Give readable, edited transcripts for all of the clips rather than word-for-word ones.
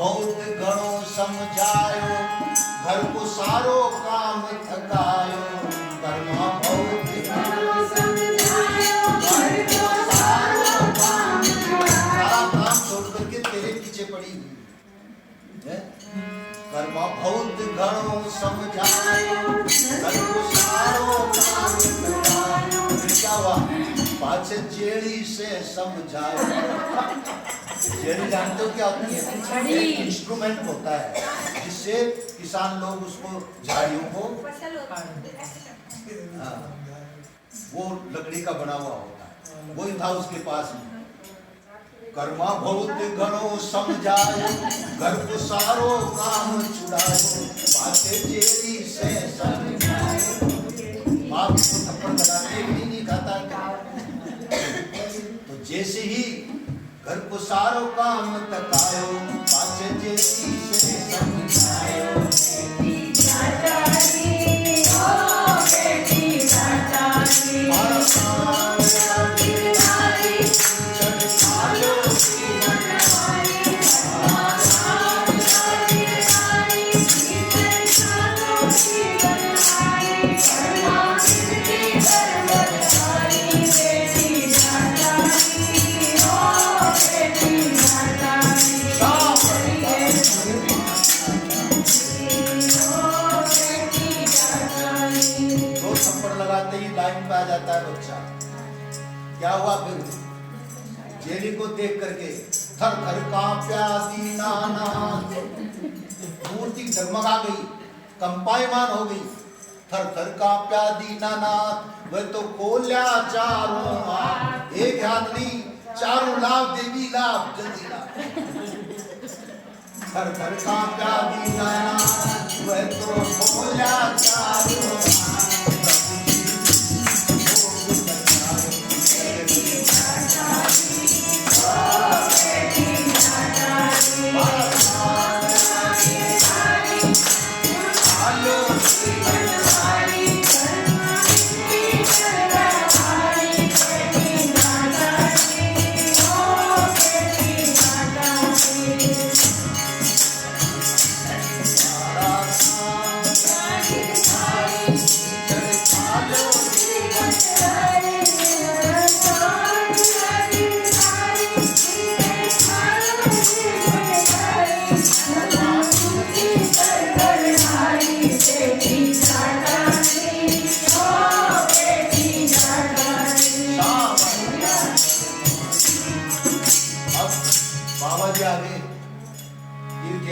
बहुत घणो समझायो, घर को सारो काम थकायो। कर्मा बहुत घणो समझायो, घर को सारो काम थकायो। सारा काम छोड़ करके तेरे पीछे पड़ी हुई है। कर्मा बहुत घणो समझायो, घर को सारो काम थकायो। क्या हुआ? पाछे जेड़ी से समझायो। जेड़ी जानते हो क्या होती है? एक इंस्ट्रूमेंट होता है जिससे किसान लोग उसको झाड़ियों को वो लकड़ी का बना हुआ होता है, वही था उसके पास में। कर्मा बहुत घणो समझायो, घर को सारो काम छुड़ायो। पाछे जेड़ी से समझायो। बाप को थप्पड़ लगाते नहीं खाता। तो जैसे ही घर को सारो काम थकायो, पाछे जेड़ी से समझायो। बेटी जाटारी ओ बेटी जाटारी, मारा काम गिरधारी, चढ़ खालो जीवन हारी। मारा काम गिरधारी, चढ़ खालो जीवन हारी। कर्मा गिरती पर्वतधारी, बेटी जाटारी ओ बेटी जाटारी। दो थप्पड़ लगाते ही लाइन पे आ जाता है बच्चा। क्या हुआ फिर? जेली को देख करके थर थर कांप्या दीनानाथ, मूर्ति डगमगा गई, कंपायमान हो गई। थर थर कांप्या दीनानाथ, वह तो खोल्या चारों हाथ। एक हाथ नहीं, चारों लाभ देवी लाभ जल्दी लाभ। थर थर कांप्या दीनानाथ, वह तो खोल्या चारों हाथ।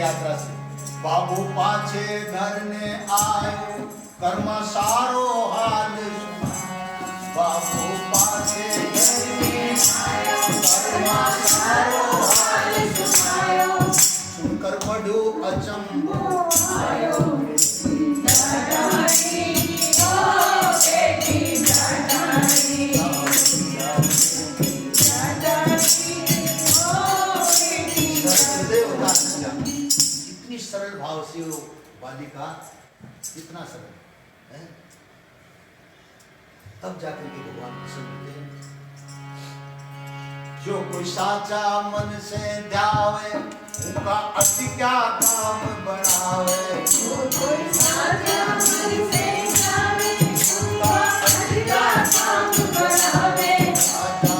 यात्रा से बाबू पाछे घर ने आयो, कर्मा सारो हाल सुना। बाबू पाछे घर ने आयो, कर्मा सारो हाल सुनायो। सुनकर बड़ो अचंभो आयो, बेटी जाटारी ओ बेटी जाटारी। सरल भाव से वो बालिका इतना सरल है, तब जाकर के भगवान प्रसन्न होते हैं। जो कोई साचा मन से ध्यावे, उनका अति क्या काम बढ़ावे। जो कोई साचा मन से ध्यावे, उनका अति क्या काम बढ़ावे। साचा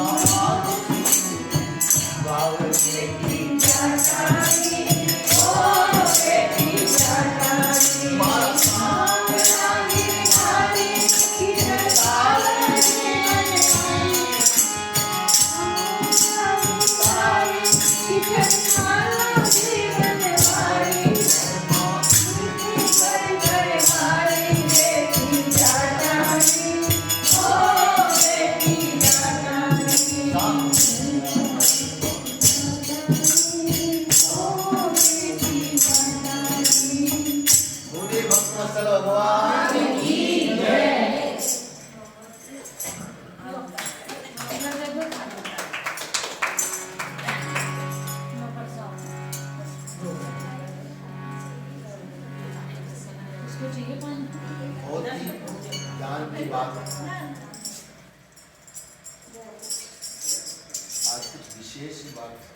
गावे बेटी जाटारी ओ बेटी जाटारी। मारा काम गिरधारी, चढ़ खालो जीवन हारी। चढ़ खालो जीवन हारी। कर कर हारी, बेटी जाटारी ओ बेटी जाटारी। भगवान की जय। बहुत ही ज्ञान की बात है। आज कुछ विशेष बात है।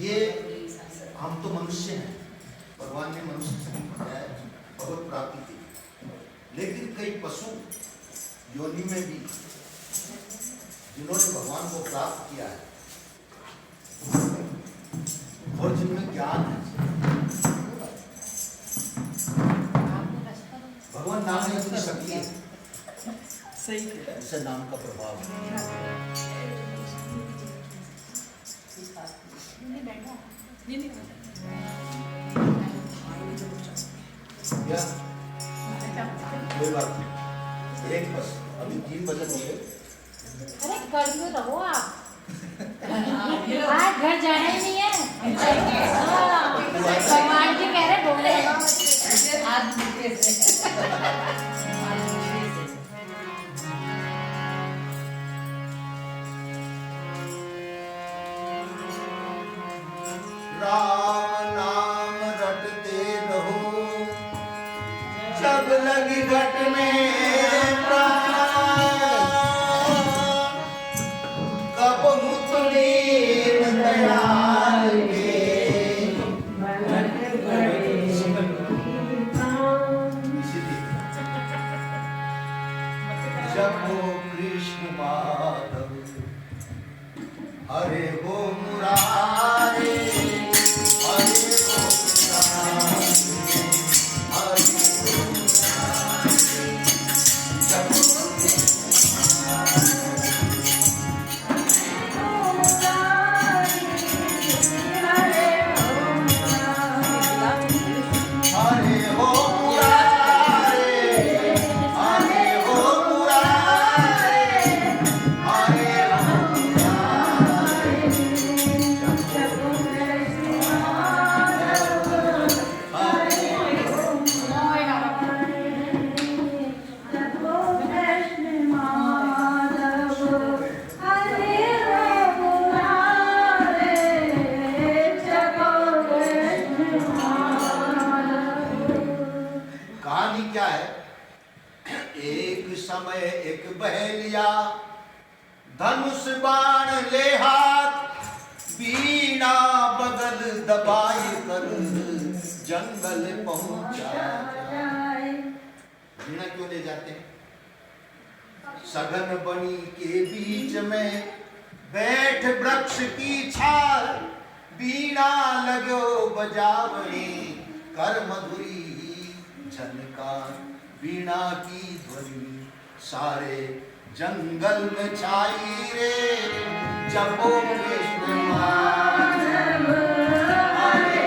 ये हम तो मनुष्य हैं, भगवान ने मनुष्य से बनाया है, भगवत प्राप्ति की। लेकिन कई पशु योनि में भी जिन्होंने भगवान को प्राप्त किया है और जिनमें ज्ञान है, भगवान नाम है अपनी शक्ति है, सही उसे नाम का प्रभाव है। क्या कोई बात नहीं, एक बस अभी 3 बजे हो गए। अरे कर क्यों रहो आप? आज घर जाना ही नहीं है। भगवान जी कह रहे बोले राम नाम रटते रहो, जब लगी घट में प्राण, कब मुतलीन दयाल के जब हो कृष्ण माधव, हरे हो मुरारे, हरे हो मुरारे, हरे हो मुरारे, जब हो हरे हो मुरारे, हरे हो मुरारे, हरे हो मुरारे, कहानी क्या है? एक समय एक बहेलिया धनुष बाण ले हाथ, बीना बगल दबाई कर जंगल पहुंचा। बीना क्यों ले जाते हैं? सघन बनी के बीच में बैठ वृक्ष की छाल, बीना लगो बजावनी कर मधुरी झनकार, बीना की ध्वनि सारे जंगल में छाई रे, जपो कृष्ण माधव, हरे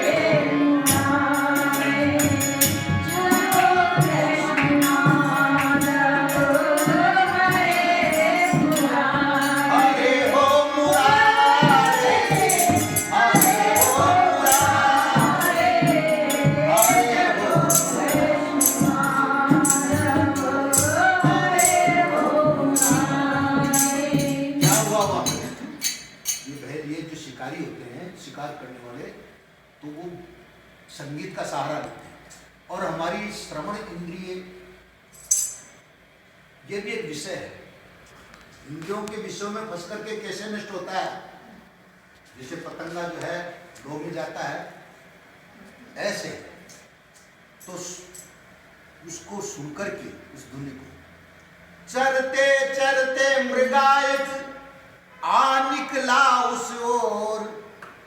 हरे हो मुरारे, हरे हो मुरारे, हरे हो क्या हुआ वहाँ पे? ये जो शिकारी होते हैं, शिकार करने वाले, तो वो संगीत का सहारा लेते हैं। और हमारी श्रवण इंद्रिय, ये भी एक विषय है। इंद्रियों के विषयों में फंस करके कैसे नष्ट होता है? जैसे पतंगा जो है डोब में जाता है, ऐसे तो उसको सुनकर के उस धुन को चरते चरते मृगायक आ निकला उस ओर,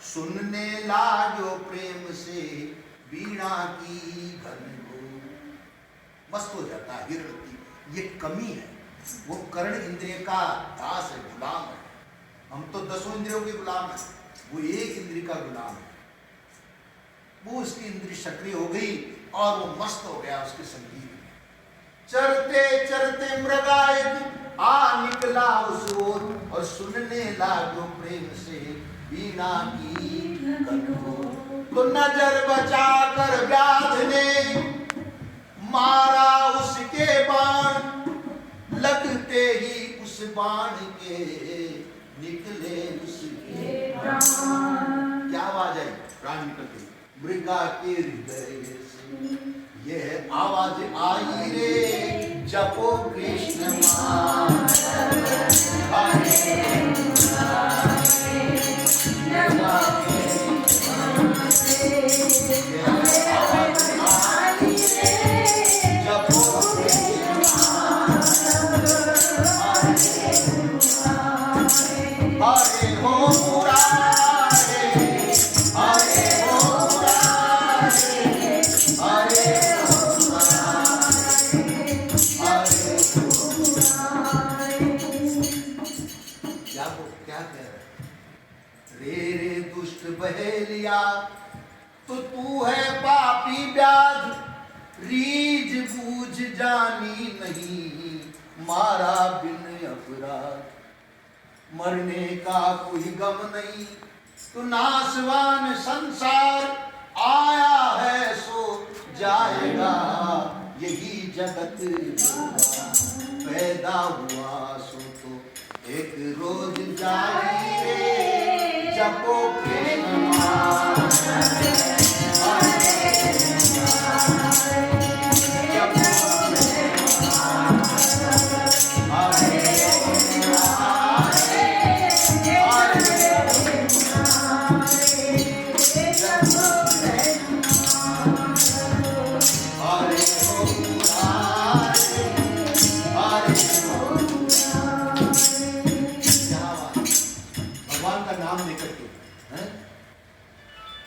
सुनने लागो प्रेम से वीणा की घन घोर। मस्त हो जाता है हिरण की। ये कमी है, वो कर्ण इंद्रिय का दास है, गुलाम है। हम तो 10 इंद्रियों के गुलाम हैं, वो एक इंद्रिय का गुलाम है। वो उसकी इंद्रिय सक्रिय हो गई और वो मस्त हो गया उसके संगीत में। चरते चरते मृगायक आ निकला उस ओर, और सुनने लागो प्रेम से वीणा की घनघोर। तो नजर बचा कर व्याध ने मारा उसके बाण, लगते ही उस बाण के निकले उसके प्राण। क्या आवाज आई? प्राण निकलते मृगा के हृदय से ये आवाज आई रे जपो कृष्ण माधव हरे हरे हो मुरारे हरे हो मुरारे हरे हो मुरारे हरे हो मुरारे। क्या कह रहे रे दुष्ट बहेलिया तो तू है पापी व्याध रीझ बूझ जानी नहीं मारा बिन अपराध मरने का कोई गम नहीं तो नासवान संसार आया है सो जाएगा यही जगत पैदा हुआ सो तो एक रोज जाएंगे जपो कृष्ण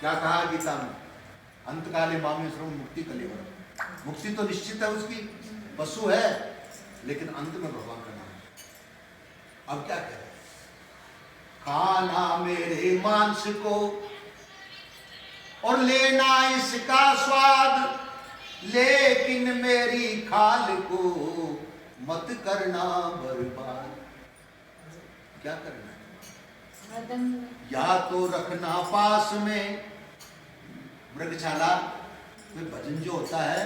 क्या कहा गीता में अंतकाले मामे सर्व मुक्ति कलेवर मुक्ति तो निश्चित है उसकी पशु है लेकिन अंत में भगवान का नाम है। अब क्या कह रहे खाना मेरे मांस को और लेना इसका स्वाद लेकिन मेरी खाल को मत करना बर्बाद। क्या करना है या तो रखना पास में मृगशाला में भजन जो होता है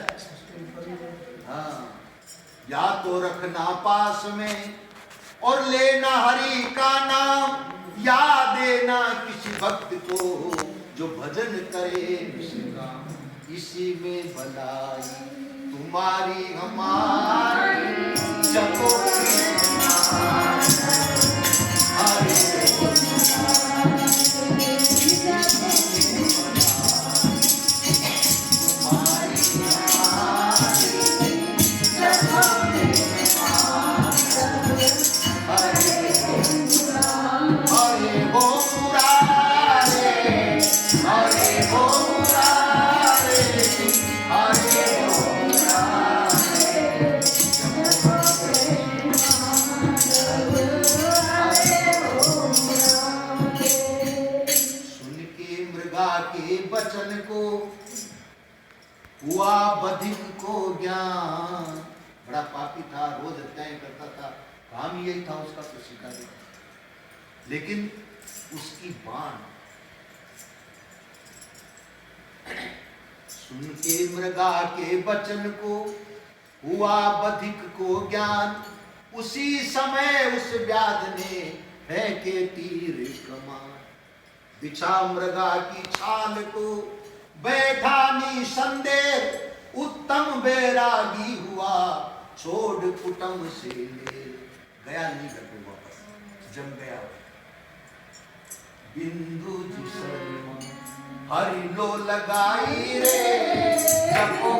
हाँ या तो रखना पास में और लेना हरि का नाम या देना किसी भक्त को जो भजन करे निष्काम इसी में भलाई तुम्हारी हमारी जपो वचन को हुआ बधिक को ज्ञान। बड़ा पापी था रोज हत्याएं करता था काम यही था उसका तो शिकारी लेकिन उसकी बाण सुन के मृगा के वचन को हुआ बधिक को ज्ञान उसी समय उस व्याध ने फेंके तीर कमान बिछा मृगा की छाल को बैठा निसंदेह उत्तम बैरागी हुआ छोड़ कुटुंब से ले गया नहीं घर पे वापस जम गया बिंदु जी शर्मा हरि लो लगाई रे जपो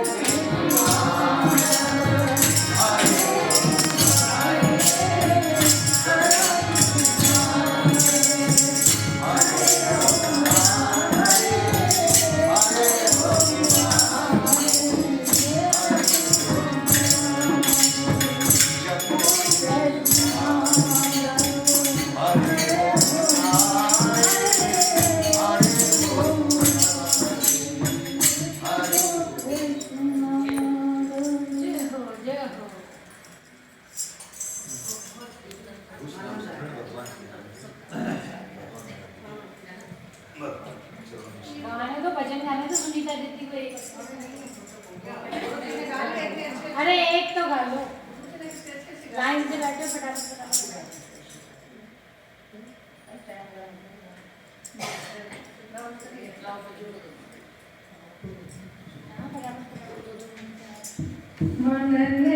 गाने तो भजन गाने तो सुनीता दीदी को एक अरे एक तो गा लो लाइन से बैठो फटाफट फटाफट मनने